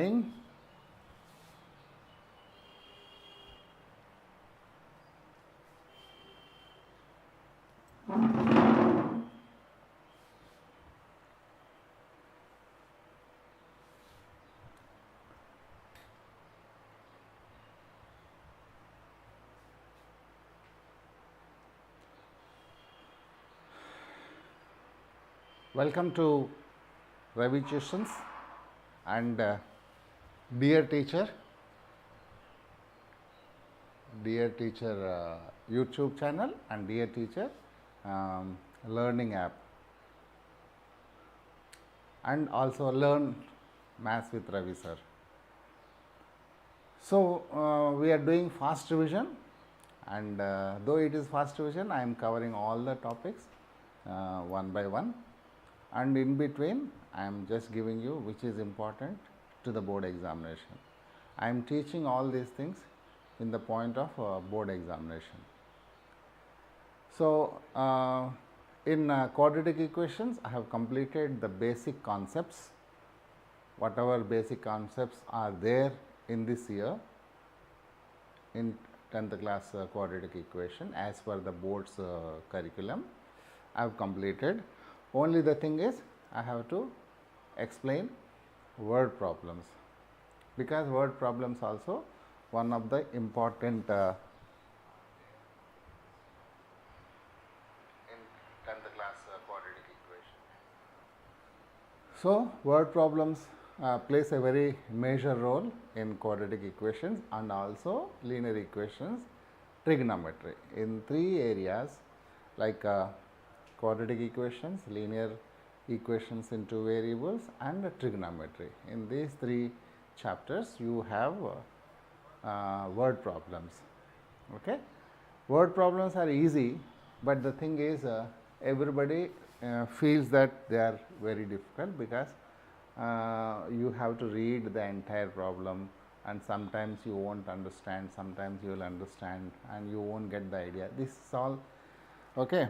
trying. Welcome to Revisions and dear teacher YouTube channel and dear teacher learning app, and also learn maths with Ravi sir. So we are doing fast revision, and though it is fast revision, I am covering all the topics one by one, and in between I am just giving you which is important to the board examination. I am teaching all these things in the point of board examination. So in quadratic equations, I have completed the basic concepts. Whatever basic concepts are there in this year in 10th class quadratic equation as per the board's curriculum, I have completed. Only the thing is, I have to explain word problems, because word problems also one of the important in 10th class quadratic equation. So word problems plays a very major role in quadratic equations and also linear equations, trigonometry, in three areas like quadratic equations, linear equations in two variables, and trigonometry. In these three chapters you have word problems. Okay, word problems are easy, but the thing is everybody feels that they are very difficult, because you have to read the entire problem, and sometimes you won't understand, sometimes you will understand and you won't get the idea. This is all okay.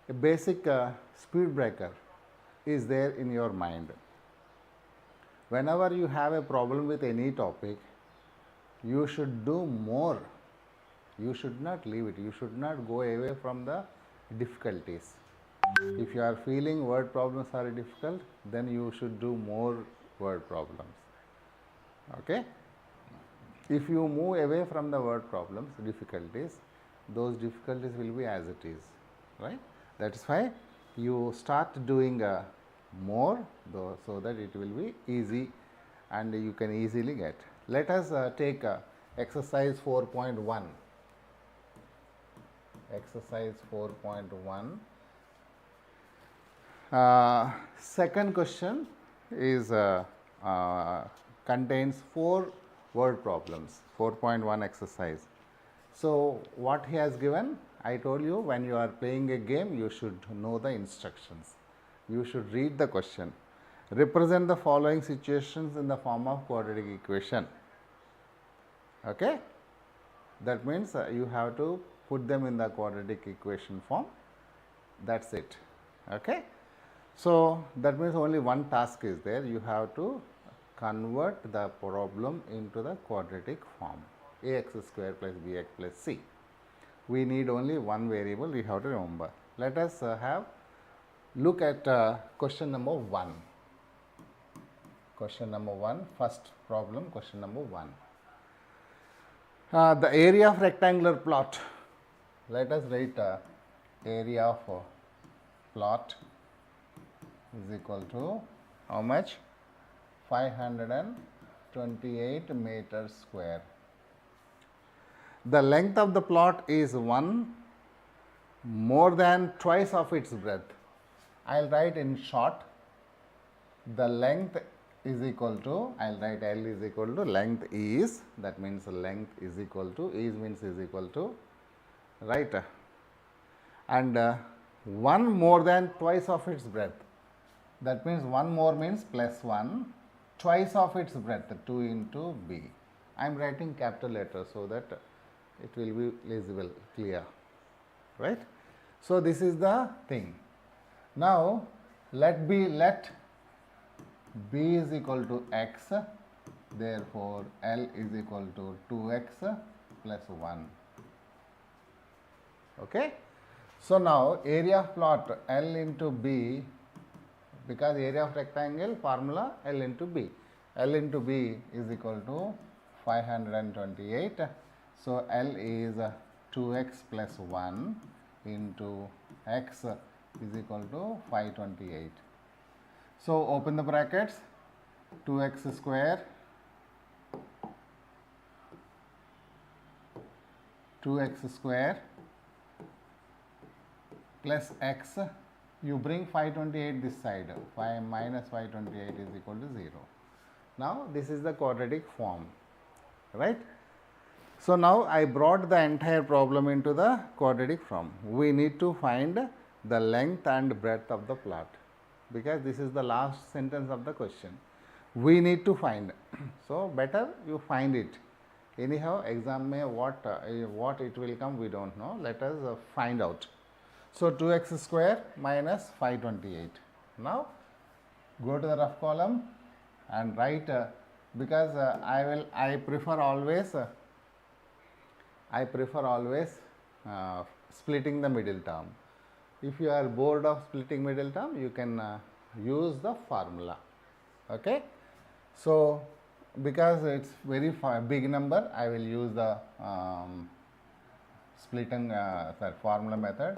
A basic speed breaker is there in your mind. Whenever you have a problem with any topic, you should do more. You should not leave it. You should not go away from the difficulties. If you are feeling word problems are difficult, then you should do more word problems. Okay? If you move away from the word problems, difficulties, those difficulties will be as it is, right? That is why you start doing more, so that it will be easy and you can easily get. Let us take exercise 4.1. Exercise 4.1. Second question is contains 4 word problems. 4.1 exercise. So what he has given, I told you, when you are playing a game, you should know the instructions. You should read the question. Represent the following situations in the form of quadratic equation. Okay? That means you have to put them in the quadratic equation form. That's it. Okay? So that means only one task is there. You have to convert the problem into the quadratic form. Ax square plus bx plus c. We need only one variable, we have to remember. Let us look at question number 1. Question number 1, first problem, question number 1. The area of rectangular plot. Let us write area of plot is equal to how much? 528 meters square. The length of the plot is 1 more than twice of its breadth. I will write in short, the length is equal to, I will write L is equal to length is, that means length is equal to, is means is equal to, right, and 1 more than twice of its breadth. That means 1 more means plus 1, twice of its breadth, 2 into b. I am writing capital letter so that it will be visible, clear, right. So this is the thing. Now let b is equal to x Therefore, L is equal to 2x plus 1. Okay. So, now area of plot L into B, because area of rectangle formula L into B. L into B is equal to 528. So, L is 2x plus 1 into x is equal to 528. So, open the brackets, 2x square plus x, you bring 528 this side, 5 minus 528 is equal to 0. Now, this is the quadratic form, right? So, now I brought the entire problem into the quadratic form. We need to find the length and breadth of the plot, because this is the last sentence of the question. We need to find. So, better you find it. Anyhow, exam may what it will come, we don't know. Let us find out. So, 2x square minus 528. Now, go to the rough column and write, because I prefer always splitting the middle term. If you are bored of splitting middle term, you can use the formula. Okay. So, because it's very big number, I will use the splitting formula method.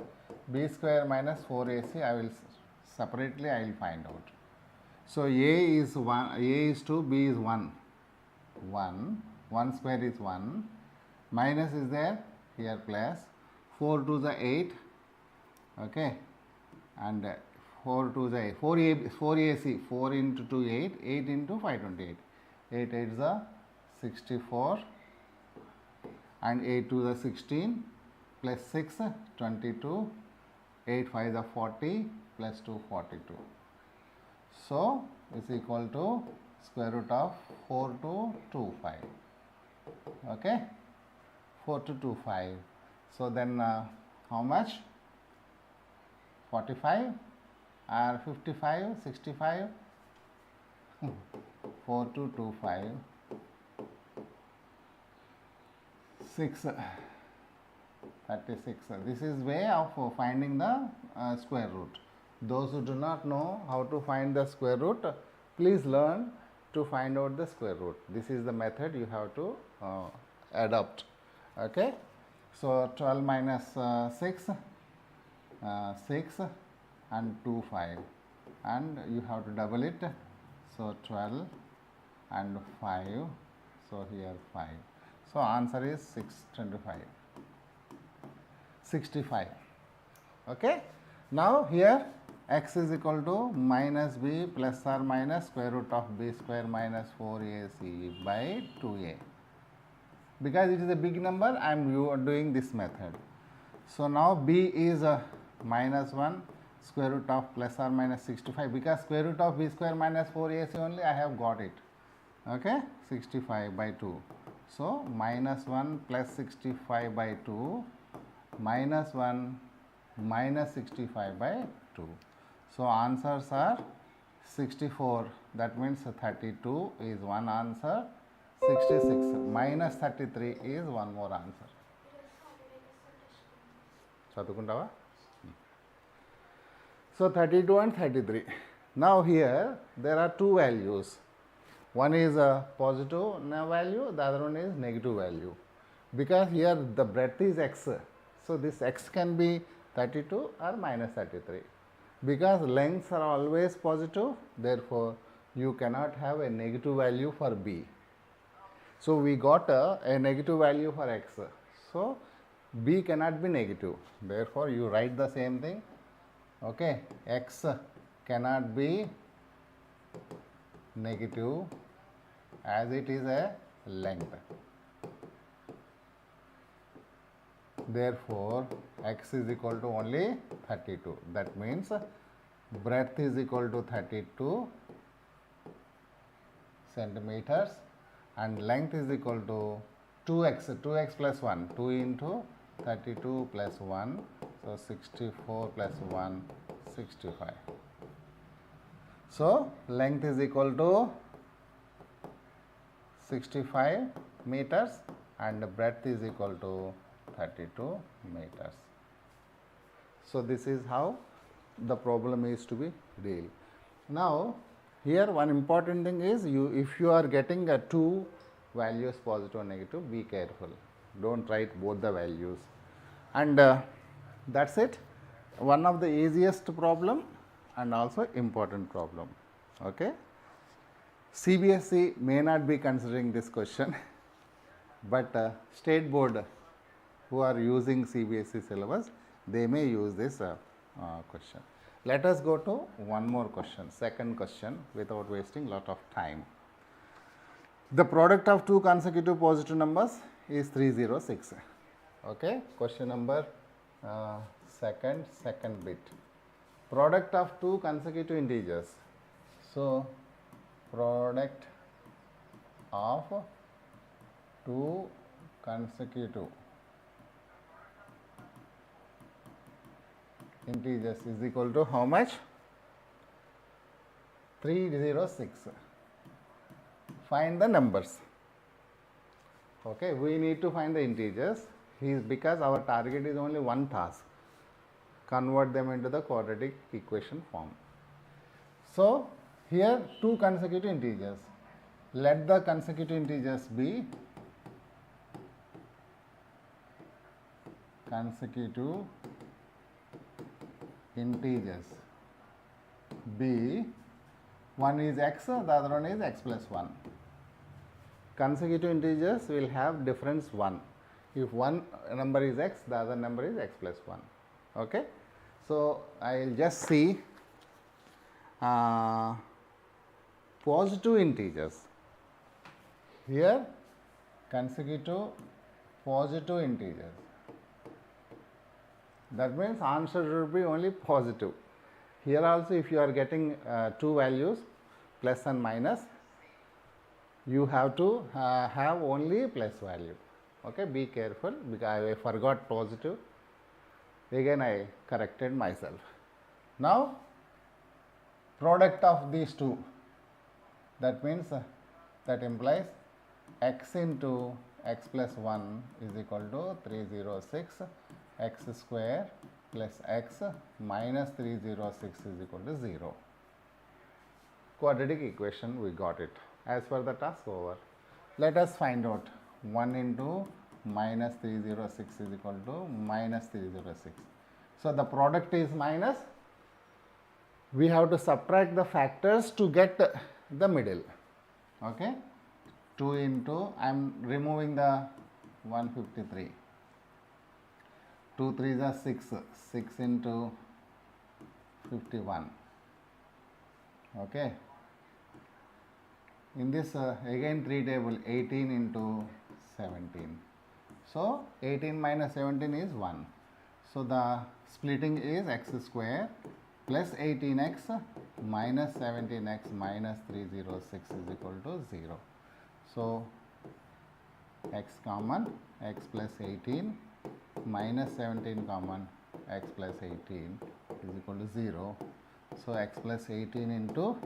B square minus 4ac, I will separately I will find out. So, A is 1, A is 2, B is 1, 1 square is 1, minus is there, here plus, 4 to the 8, okay, and 4 to the 8, 4ac, 4 into 2, 8, 8 into 528, 8 8 is the 64, and 8 to the 16, plus 6, 22, 8 5 is the 40, plus 2, 42. So, is equal to square root of 4 to 25, okay, 4 to 25. So, then how much? 45 or 55, 65, 4 to 25, 6, 36. This is way of finding the square root. Those who do not know how to find the square root, please learn to find out the square root. This is the method you have to adopt. Okay. So, 12 minus 6, 6 and 2 5, and you have to double it. So, 12 and 5, so here 5. So, answer is 625, 65. Okay. Now, here x is equal to minus b plus or minus square root of b square minus 4ac by 2a. Because it is a big number, I am doing this method. So, now b is minus 1 square root of plus or minus 65, because square root of b square minus 4ac only I have got it, okay, 65 by 2. So, minus 1 plus 65 by 2 minus 1 minus 65 by 2. So, answers are 64, that means 32 is one answer, 66 minus 33 is one more answer. Chadukuntava? So, 32 and 33. Now, here there are two values. One is a positive value, the other one is negative value. Because here the breadth is x. So, this x can be 32 or minus 33. Because lengths are always positive, therefore, you cannot have a negative value for b. So, we got a negative value for x. So, b cannot be negative. Therefore, you write the same thing. Okay, x cannot be negative as it is a length. Therefore, x is equal to only 32. That means breadth is equal to 32 centimeters and length is equal to 2x plus 1, 2 into 32 plus 1. So, 64 plus 1, 65. So, length is equal to 65 meters and breadth is equal to 32 meters. So this is how the problem is to be dealt. Now here one important thing is, if you are getting two values positive and negative, be careful, don't write both the values, and that's it. One of the easiest problem and also important problem. Okay, CBSE may not be considering this question, but state board who are using CBSE syllabus, they may use this question. Let us go to one more question, second question, without wasting lot of time. The product of two consecutive positive numbers is 306. Okay, question number second bit. Product of two consecutive integers. So product of two consecutive integers is equal to how much? 306. Find the numbers. Okay, we need to find the integers. Because our target is only one task, convert them into the quadratic equation form. So here two consecutive integers. Let the consecutive integers be consecutive integers. B, one is x, the other one is x plus 1. Consecutive integers will have difference 1. If one number is x, the other number is x plus 1. Okay, so I will just see positive integers. Here consecutive positive integers. That means answer should be only positive. Here also, if you are getting two values, plus and minus, you have to have only plus value. Okay, be careful, because I forgot positive. Again I corrected myself. Now product of these two, that means that implies x into x plus 1 is equal to 306, x square plus x minus 306 is equal to 0. Quadratic equation, we got it. As for the task over, let us find out 1 into minus 306 is equal to minus 306. So the product is minus. We have to subtract the factors to get the middle. Okay, 2 into, I am removing the 153. 2 3s are 6, 6 into 51. Okay, in this again 3 table, 18 into 17. So 18 minus 17 is 1. So the splitting is x square plus 18x minus 17x minus 306 is equal to 0. So x common, x plus 18 minus 17 common, x plus 18 is equal to 0. So x plus 18 into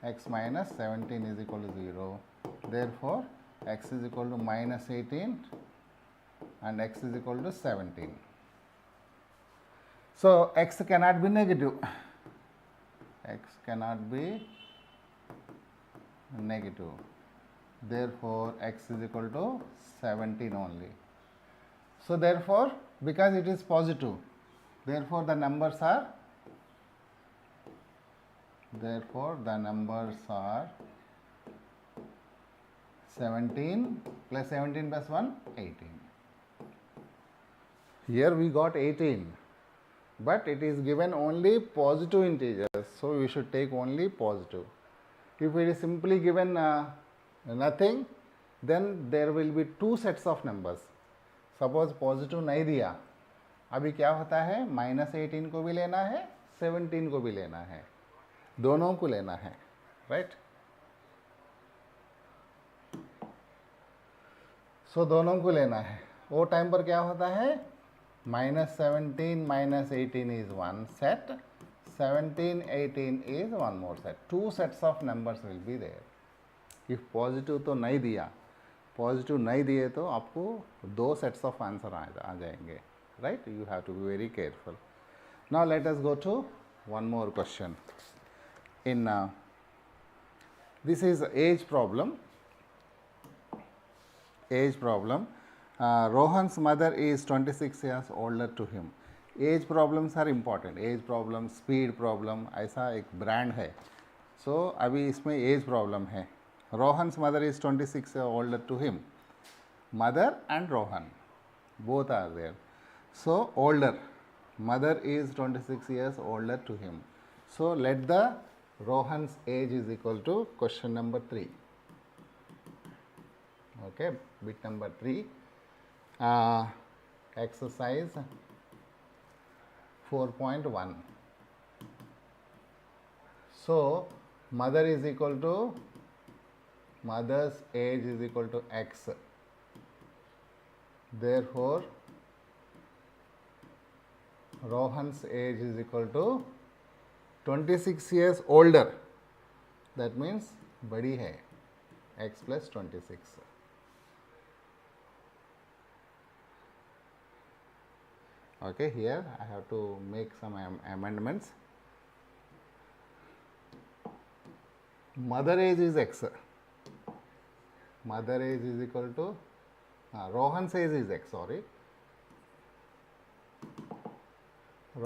x minus 17 is equal to 0. Therefore x is equal to minus 18 and x is equal to 17. So x cannot be negative. X cannot be negative. Therefore x is equal to 17 only. So therefore, because it is positive, therefore the numbers are 17 plus 17 plus 1, 18. Here we got 18, but it is given only positive integers, so we should take only positive. If it is simply given nothing, then there will be two sets of numbers. Suppose positive नहीं दिया, अभी क्या होता है, minus 18 को भी लेना है, 17 को भी लेना है, दोनों को लेना है, राइट? सो दोनों को लेना है. वो टाइम पर क्या होता है, minus 17 minus 18 is one set, 17 18 is one more set. Two sets of numbers will be there. If positive तो नहीं दिया, पॉजिटिव नहीं दिए तो आपको 2 सेट्स ऑफ आंसर आ जाएंगे, right. You have to be very careful. Now let us go to one more question. In this is age problem. Rohan's mother is 26 years older to him. Age problems are important. Age problem, speed problem, ऐसा एक brand है. So अभी इसमें as problem है. Rohan's mother is 26 years older to him. Mother and Rohan both are there. So older, mother is 26 years older to him. So let the Rohan's age is equal to question number 3. Okay, bit number 3. Exercise 4.1. So mother is equal to, mother's age is equal to x. Therefore Rohan's age is equal to 26 years older. That means बड़ी है, x plus 26. Okay, here I have to make some amendments. Mother age is x. Mother age is equal to Rohan's age is x. Sorry,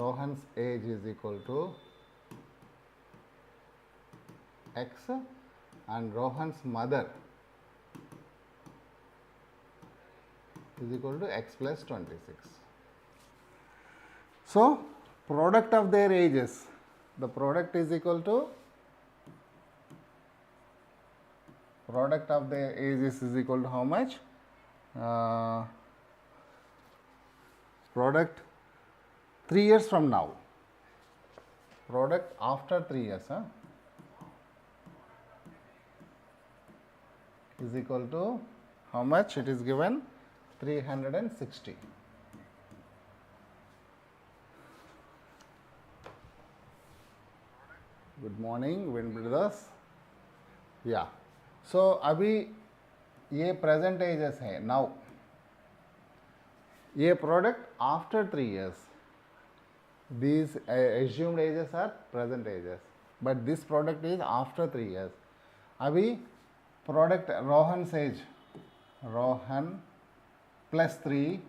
Rohan's age is equal to x and Rohan's mother is equal to x plus 26. So product of their ages, the product is equal to, product of their ages is equal to how much? Product 3 years from now, product after 3 years is equal to how much? It is given 360. Good morning, Wind Brothers. Yeah. So अभी ये present ages है. Now ये product after 3 years. These assumed ages are present ages, but this product is after 3 years. अभी product Rohan's age, Rohan plus 3,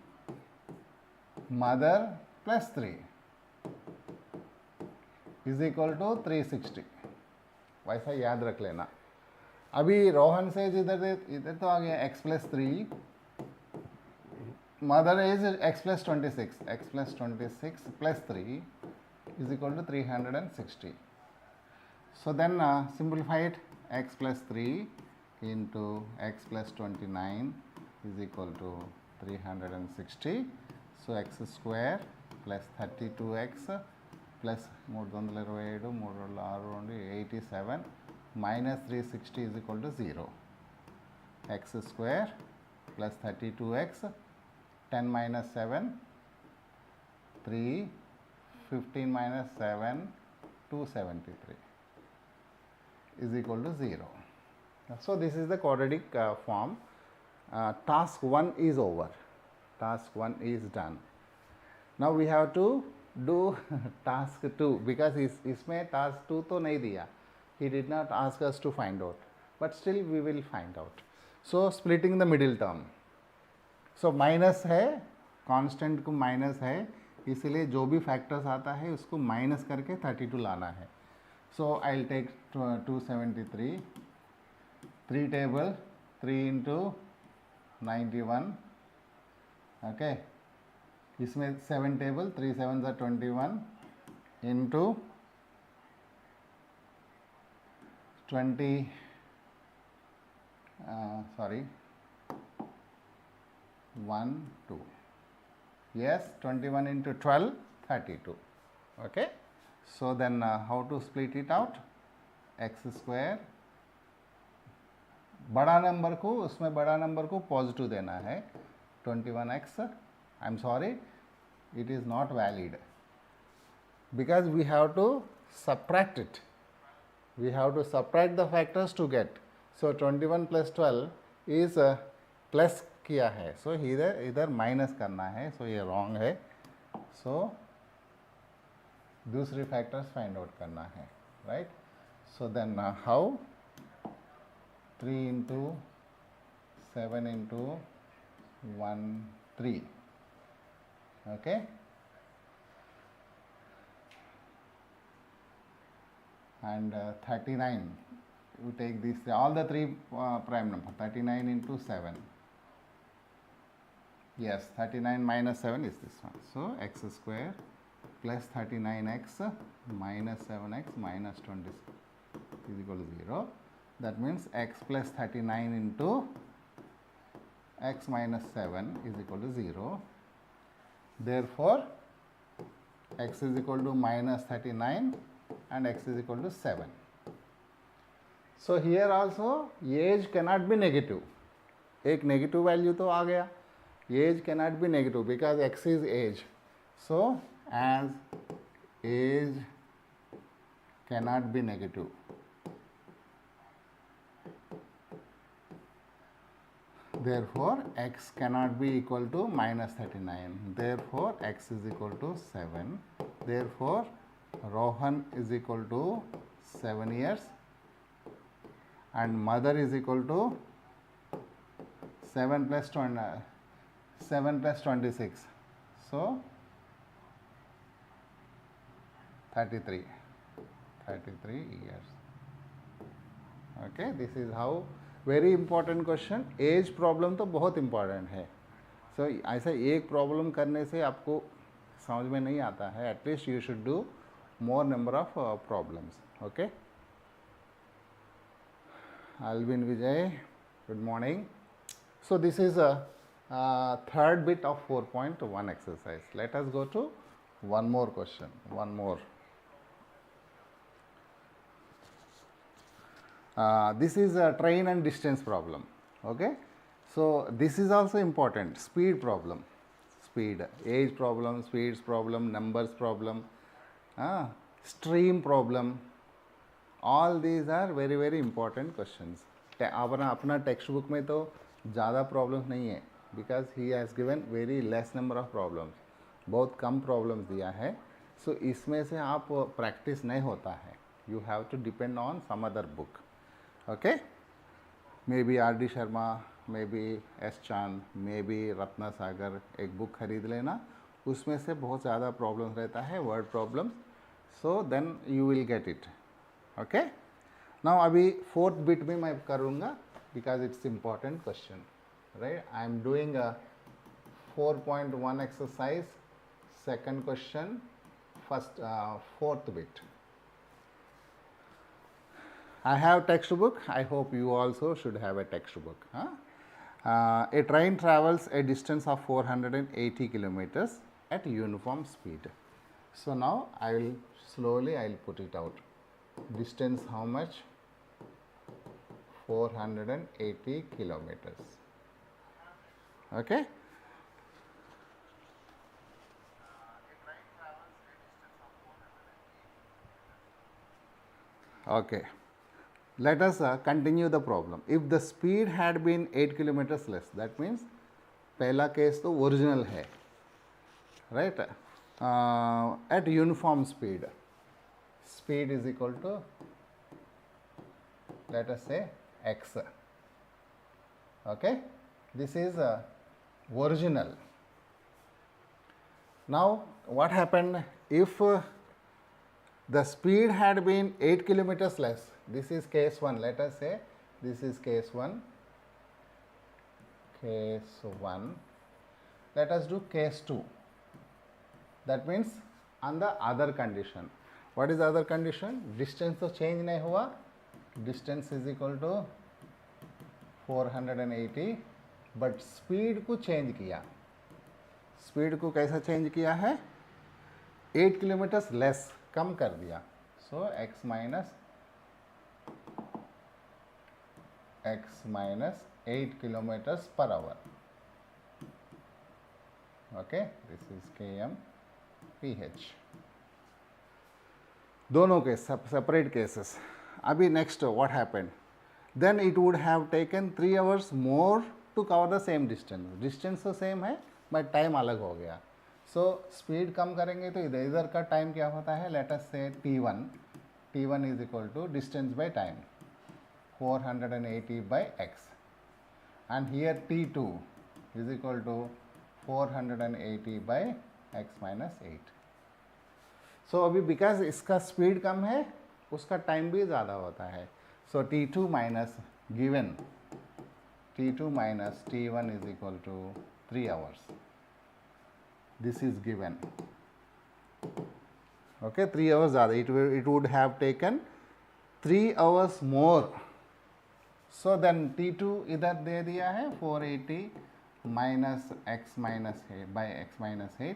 mother plus 3 is equal to 360. वैसा याद रख लेना. अभी Rohan's age इधर तो आ गया x plus 3, mother age x plus 26, x plus 26 plus 3 is equal to 360. So then simplify it. X plus 3 into x plus 29 is equal to 360. So x square plus 32x plus 87 minus 360 is equal to 0. X square plus 32x, 10 minus 7, 3, 15 minus 7, 273 is equal to 0. So this is the quadratic form. Task 1 is over. Task 1 is done. Now we have to do task 2 because इसमें task 2 तो नहीं दिया. He did not ask us to find out, but still we will find out. So splitting the middle term. So minus है, constant को minus है, इसलिए जो भी factors आता है उसको minus करके 32 लाना है. So I'll take 273, 3 table, 3 into 91, okay. इसमें 7 table, 3 7s are 21 into 20, 1, 2. Yes, 21 into 12, 32. Okay. So then how to split it out? X square, बड़ा नंबर को, उसमें बड़ा नंबर को पॉजिटिव देना है. 21x, I am sorry, it is not valid because we have to subtract it. We have to subtract the factors to get. So 21 plus 12 is plus किया है, सो इधर माइनस करना है, सो ये रॉन्ग है. सो दूसरी फैक्टर्स फाइंड आउट करना है, right. So then how 3 into 7 into 1 3, okay. And 39, you take this, all the three prime number. 39 into 7, yes, 39 minus 7 is this one. So x square plus 39x minus 7x minus 20 is equal to 0. That means x plus 39 into x minus 7 is equal to 0. Therefore x is equal to minus 39 and x is equal to 7. So here also age cannot be negative. एक negative value तो आ गया. Age cannot be negative because x is age. So as age cannot be negative, therefore x cannot be equal to minus 39. Therefore x is equal to 7. Therefore Rohan is equal to 7 years and mother is equal to 7 plus 26. So 33 years. Okay, this is how. Very important question. Age problem तो बहुत important है. सो ऐसा एक problem करने से आपको समझ में नहीं आता है. At least you should do more number of problems. Okay, Alvin Vijay, good morning. So this is a third bit of 4.1 exercise. Let us go to one more question. One more. This is a train and distance problem. Okay, so this is also important. Speed problem, speed, age problem, speeds problem, numbers problem, stream problem. All these are very very important questions. अपना text book में तो ज़्यादा problems नहीं है because he has given very less number of problems. बहुत कम problems दिया है. सो इसमें से आप प्रैक्टिस नहीं होता है. You have to depend on some other book. Okay, maybe R.D. Sharma, maybe S. Chand, maybe Ratna सागर. एक बुक खरीद लेना, उसमें से बहुत ज़्यादा प्रॉब्लम्स रहता है, word problems. So then you will get it. Okay, now अभी फोर्थ बिट में मैं करूँगा because it's important question, right. I am doing 4.1 exercise, second question, first fourth bit. I have textbook. I hope you also should have a textbook. A train travels a distance of 480 kilometers at uniform speed. So now I will slowly put it out. Distance how much? 480 kilometers. Okay. Okay. Let us continue the problem. If the speed had been 8 kilometers less, that means पहला case तो original है, right. At uniform speed, speed is equal to let us say x. Okay, this is original. Now what happened if the speed had been 8 kilometers less? This is case 1. Let us say this is case 1. Case 1. Let us do case 2. That means on the other condition. What is the other condition? Distance तो change नहीं हुआ. Distance is equal to 480, but speed को change किया. Speed को कैसा change किया है? 8 kilometers less, कम कर दिया. So x minus 8 kilometers per hour. Okay, this is km ph. दोनों के separate cases. अभी next what happened? then it would have taken 3 hours more to cover the same distance. Distance तो same है but time अलग हो गया. So speed कम करेंगे तो इधर इधर का टाइम क्या होता है, late us say t1 is equal to distance by time 480 by x, and here t2 is equal to 480 by x minus 8. सो अभी बिकॉज इसका स्पीड कम है उसका टाइम भी ज़्यादा होता है. So t2 minus given t2 minus t1 is equal to 3 hours. This is given. Okay 3 hours ज़्यादा, it would have taken 3 hours more. So then t2 इधर दे दिया है 480 minus x minus by x minus 8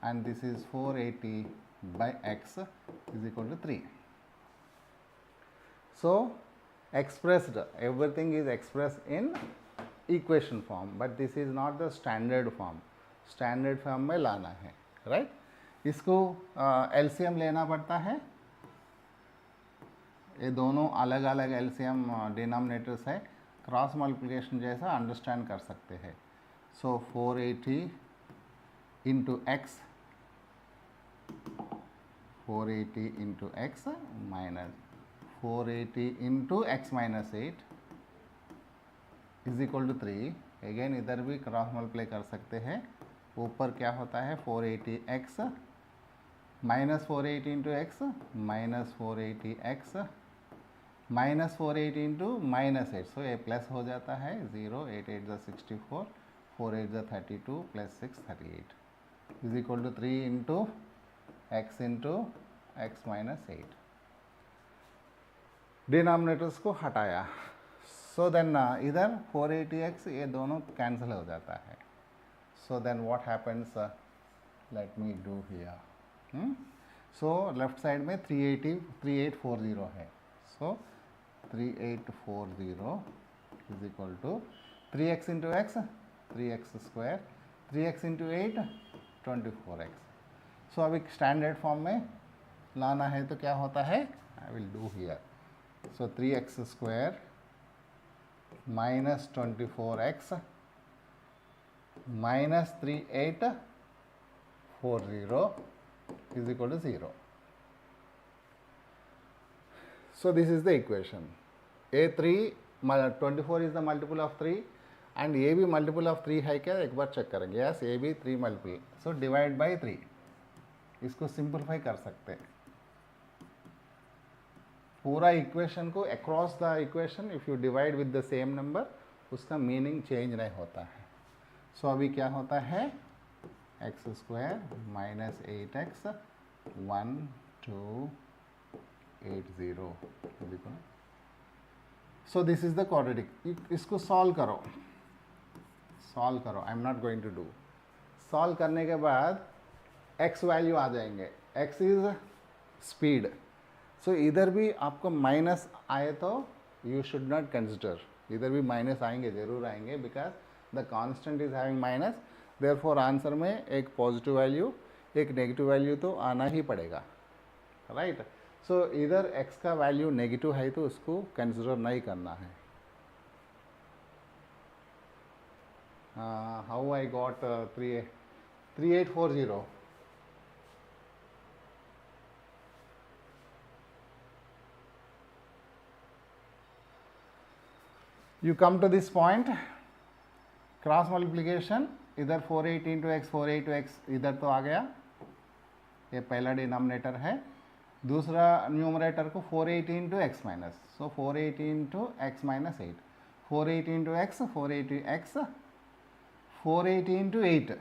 and this is 480 by x is equal to 3. So expressed, everything is expressed in equation form, but this is not the standard form. Standard form में लाना है, right? इसको LCM लेना पड़ता है. ये दोनों अलग अलग LCM डिनोमिनेटर्स है. क्रॉस मल्टीप्लिकेशन जैसा अंडरस्टैंड कर सकते हैं. सो 480 into x 480 into x minus 480 into x minus 8 is equal to 3. Again इधर भी क्रॉस मल्टीप्लाई कर सकते हैं. ऊपर क्या होता है 480x minus 480 into x minus 480x minus 480 into minus 8. सो ये प्लस हो जाता है 0. 8 8 64, 4 8 32 plus 6 38 is equal to 3 into x into x minus 8. Denominators को हटाया. सो देन इधर 480x ये दोनों कैंसिल हो जाता है. So then what happens, let me do here. So left side में 3840 है. So 3840 is equal to 3x into x 3x square 3x into 8 24x. So अभी स्टैंडर्ड फॉर्म में लाना है तो क्या होता है, I will do here. So 3x square minus 24x minus 3840 is equal to 0. So this is the equation. A3 24 is the multiple of 3 and A भी multiple of 3 है क्या, एक बार चेक करेंगे. यस A भी 3 multiple. So divide by 3. इसको simplify कर सकते हैं. पूरा इक्वेशन को across the equation if you divide with the same number उसका मीनिंग चेंज नहीं होता है. सो अभी क्या होता है x square minus 8x 1280. So this is the quadratic. इसको सॉल्व करो. I am not going to do. Solve करने के बाद x वैल्यू आ जाएंगे. x is speed. सो इधर भी आपको माइनस आए तो यू शुड नॉट कंसिडर. इधर भी माइनस आएंगे, जरूर आएंगे, because the constant is having minus. Therefore answer में एक पॉजिटिव वैल्यू एक नेगेटिव वैल्यू तो आना ही पड़ेगा, राइट. सो इधर x का वैल्यू नेगेटिव है तो उसको कंसिडर नहीं करना है. How I got 3840. You come to this point, cross multiplication. इधर 480 इंटू एक्स 480 x इधर तो आ गया, ये पहला डिनोमिनेटर है. दूसरा न्यूमरेटर को 480 into x minus. So 480 into x minus 8 480 into x 480 x 480 into 8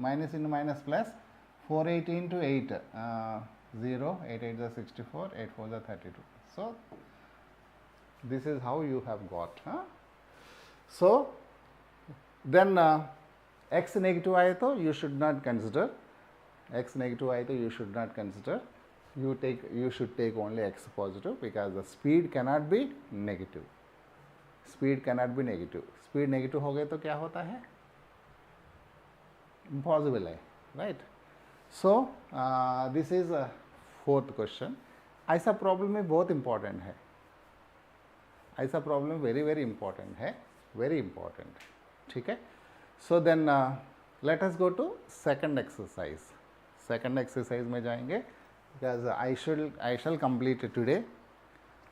minus into minus plus 480 into 8 0 8 8 64 8 4 32. So this is how you have got. So then x negative आए तो you should not consider. X negative आए तो you should not consider. You should take only x positive because the speed cannot be negative. Speed cannot be negative. Speed negative हो गए तो क्या होता है, impossible है, right. So this is a fourth question. ऐसा प्रॉब्लम में बहुत important है. ऐसा प्रॉब्लम वेरी इंपॉर्टेंट है, वेरी इंपॉर्टेंट, ठीक है. So then let us go to second exercise. Second exercise में जाएंगे because I shall complete today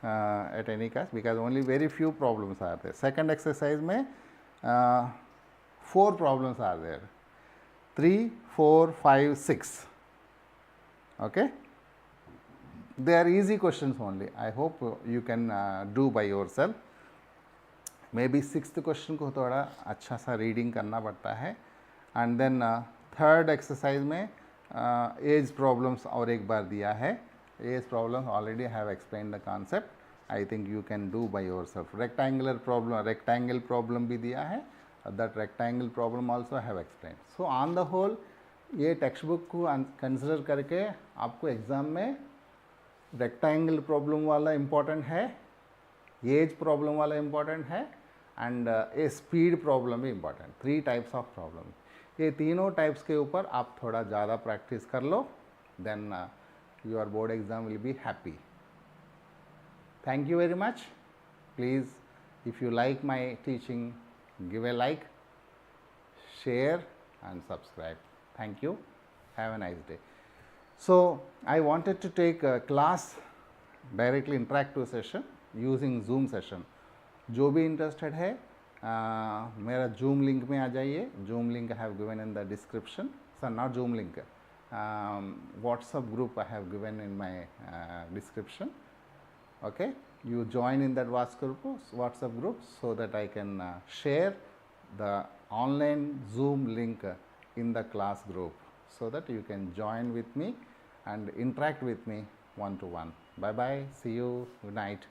at any cost because only very few problems are there. Second exercise में 4 problems are there, 3, 4, 5, 6. Okay, they are easy questions only. I hope you can do by yourself. Maybe 6th question को थोड़ा अच्छा सा reading करना पड़ता है. And then third exercise में age problems और एक बार दिया है. Age problem already have explain the concept. I think you can do by yourself. Rectangle problem भी दिया है. That rectangle problem also have explain. So on the whole ये टेक्स्ट बुक को कंसिडर करके आपको एग्ज़ाम में रेक्टेंगल प्रॉब्लम वाला important है, एज प्रॉब्लम वाला इम्पॉर्टेंट है एंड ए स्पीड प्रॉब्लम भी इम्पॉर्टेंट. 3 types of problem. ये तीनों टाइप्स के ऊपर आप थोड़ा ज़्यादा प्रैक्टिस कर लो, then your board exam will be happy. Thank you very much. Please, if you like my teaching, give a like, share and subscribe. Thank you. Have a nice day. So I wanted to take a class directly interactive session using Zoom session. जो भी interested है मेरा Zoom link में आ जाइए. Zoom link I have given in the description. So not Zoom link. WhatsApp group I have given in my description. Okay, you join in that WhatsApp group so that I can share the online Zoom link in the class group so that you can join with me and interact with me one to one. Bye bye, see you, good night.